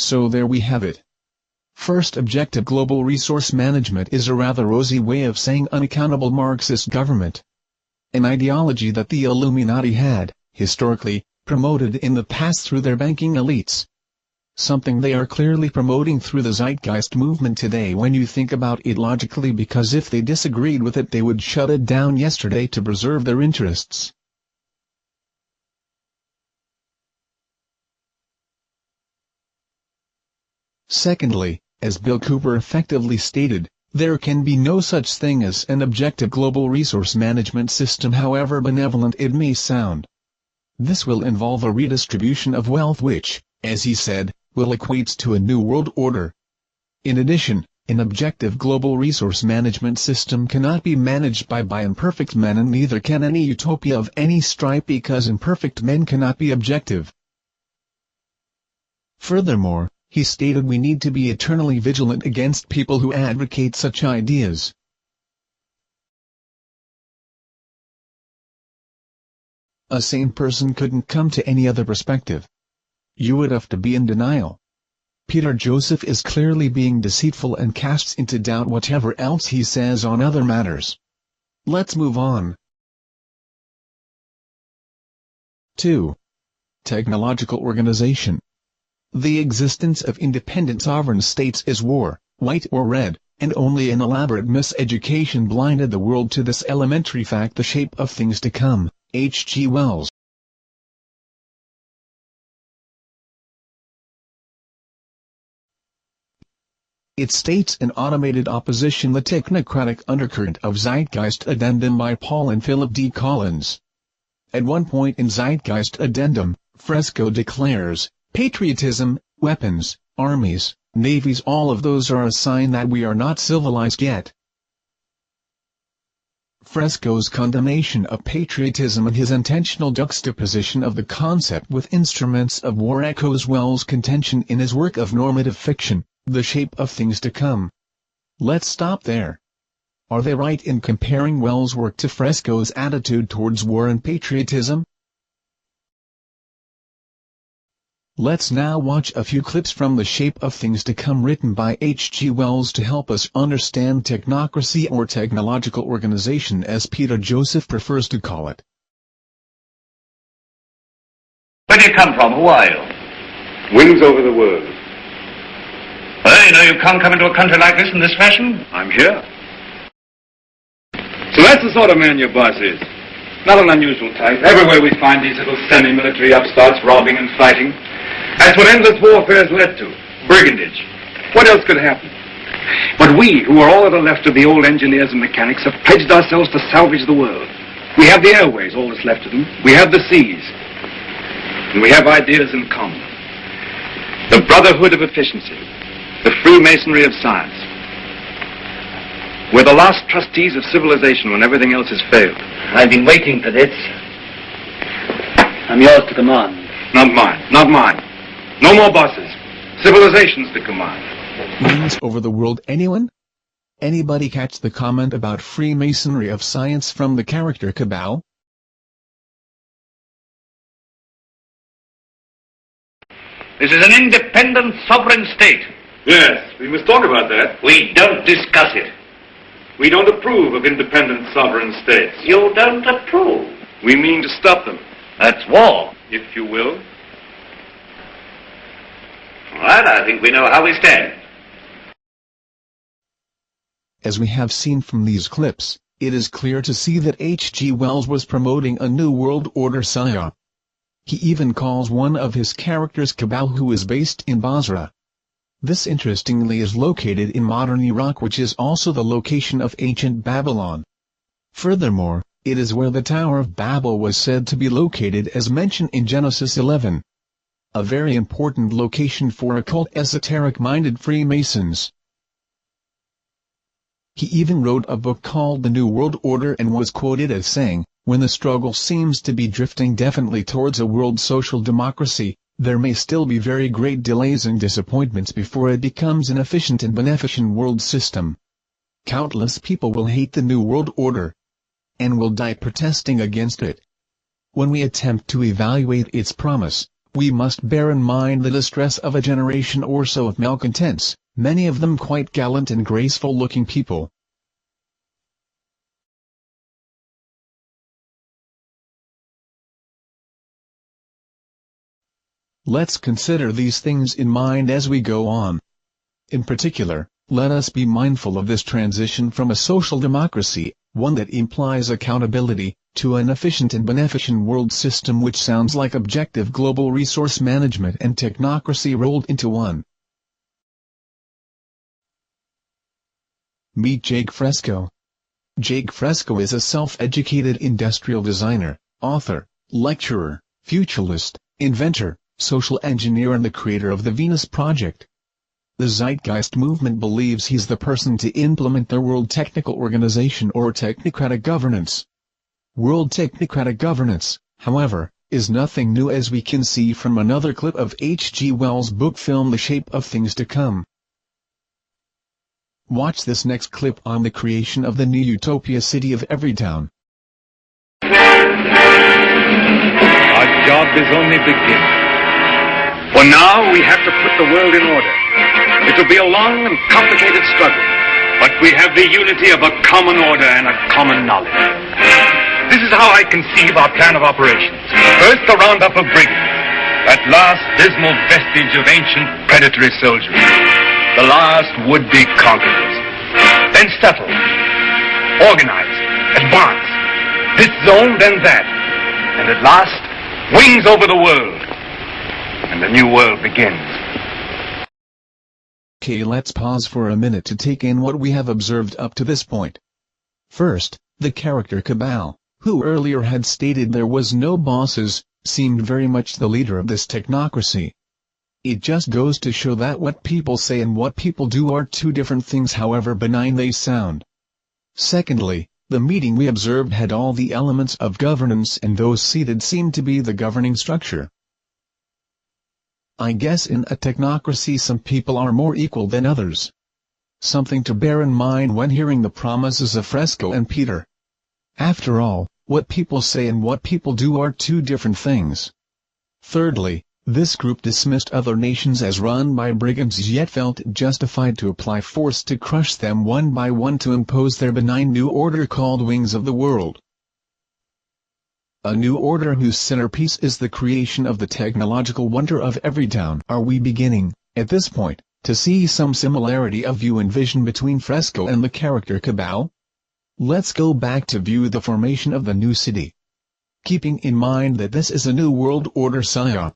So there we have it. First, objective global resource management is a rather rosy way of saying unaccountable Marxist government. An ideology that the Illuminati had, historically, promoted in the past through their banking elites. Something they are clearly promoting through the Zeitgeist movement today when you think about it logically, because if they disagreed with it they would shut it down yesterday to preserve their interests. Secondly, as Bill Cooper effectively stated, there can be no such thing as an objective global resource management system, however benevolent it may sound. This will involve a redistribution of wealth which, as he said, will equate to a new world order. In addition, an objective global resource management system cannot be managed by imperfect men, and neither can any utopia of any stripe, because imperfect men cannot be objective. Furthermore, he stated we need to be eternally vigilant against people who advocate such ideas. A sane person couldn't come to any other perspective. You would have to be in denial. Peter Joseph is clearly being deceitful and casts into doubt whatever else he says on other matters. Let's move on. 2. Technological organization. The existence of independent sovereign states is war, white or red, and only an elaborate miseducation blinded the world to this elementary fact. The Shape of Things to Come, H.G. Wells. It states in automated opposition the technocratic undercurrent of Zeitgeist Addendum by Paul and Philip D. Collins. At one point in Zeitgeist Addendum, Fresco declares, patriotism, weapons, armies, navies, all of those are a sign that we are not civilized yet. Fresco's condemnation of patriotism and his intentional juxtaposition of the concept with instruments of war echoes Wells' contention in his work of normative fiction, The Shape of Things to Come. Let's stop there. Are they right in comparing Wells' work to Fresco's attitude towards war and patriotism? Let's now watch a few clips from The Shape of Things to Come, written by H.G. Wells, to help us understand technocracy, or technological organization as Peter Joseph prefers to call it. Where do you come from? Who are you? Wings over the world. Well, you know you can't come into a country like this in this fashion. I'm here. So that's the sort of man your boss is. Not an unusual type. Everywhere we find these little semi-military upstarts robbing and fighting. That's what endless warfare has led to. Brigandage. What else could happen? But we, who are all that are left of the old engineers and mechanics, have pledged ourselves to salvage the world. We have the airways, all that's left of them. We have the seas. And we have ideas in common. The brotherhood of efficiency. The Freemasonry of science. We're the last trustees of civilization when everything else has failed. I've been waiting for this. I'm yours to command. Not mine. Not mine. No more bosses. Civilization's to command. Wings over the world, anyone? Anybody catch the comment about Freemasonry of science from the character Cabal? This is an independent sovereign state. Yes, we must talk about that. We don't discuss it. We don't approve of independent sovereign states. You don't approve. We mean to stop them. That's war. If you will. All right, I think we know how we stand. As we have seen from these clips, it is clear to see that H.G. Wells was promoting a new world order PSYOP. He even calls one of his characters Cabal, who is based in Basra. This interestingly is located in modern Iraq, which is also the location of ancient Babylon. Furthermore, it is where the Tower of Babel was said to be located, as mentioned in Genesis 11. A very important location for occult esoteric-minded Freemasons. He even wrote a book called The New World Order and was quoted as saying, "When the struggle seems to be drifting definitely towards a world social democracy, there may still be very great delays and disappointments before it becomes an efficient and beneficent world system. Countless people will hate the New World Order and will die protesting against it. When we attempt to evaluate its promise, we must bear in mind the distress of a generation or so of malcontents, many of them quite gallant and graceful-looking people. Let's consider these things in mind as we go on. In particular, let us be mindful of this transition from a social democracy, one that implies accountability, to an efficient and beneficent world system which sounds like objective global resource management and technocracy rolled into one. Meet Jake Fresco. Jake Fresco is a self-educated industrial designer, author, lecturer, futurist, inventor, social engineer and the creator of the Venus Project. The Zeitgeist movement believes he's the person to implement the World Technical Organization or Technocratic governance. World Technocratic governance, however, is nothing new as we can see from another clip of H.G. Wells' book film The Shape of Things to Come. Watch this next clip on the creation of the new utopia city of Everytown. Our job is only beginning. For now, we have to put the world in order. It will be a long and complicated struggle, but we have the unity of a common order and a common knowledge. This is how I conceive our plan of operations. First, the roundup of brigands, that last dismal vestige of ancient predatory soldiery, the last would-be conquerors. Then settle, organize, advance, this zone, then that, and at last, wings over the world. And the new world begins. Okay, let's pause for a minute to take in what we have observed up to this point. First, the character Cabal, who earlier had stated there was no bosses, seemed very much the leader of this technocracy. It just goes to show that what people say and what people do are two different things, however benign they sound. Secondly, the meeting we observed had all the elements of governance and those seated seemed to be the governing structure. I guess in a technocracy some people are more equal than others. Something to bear in mind when hearing the promises of Fresco and Peter. After all, what people say and what people do are two different things. Thirdly, this group dismissed other nations as run by brigands yet felt it justified to apply force to crush them one by one to impose their benign new order called Wings of the World. A new order whose centerpiece is the creation of the technological wonder of Everytown. Are we beginning, at this point, to see some similarity of view and vision between Fresco and the character Cabal? Let's go back to view the formation of the new city. Keeping in mind that this is a new world order PSYOP,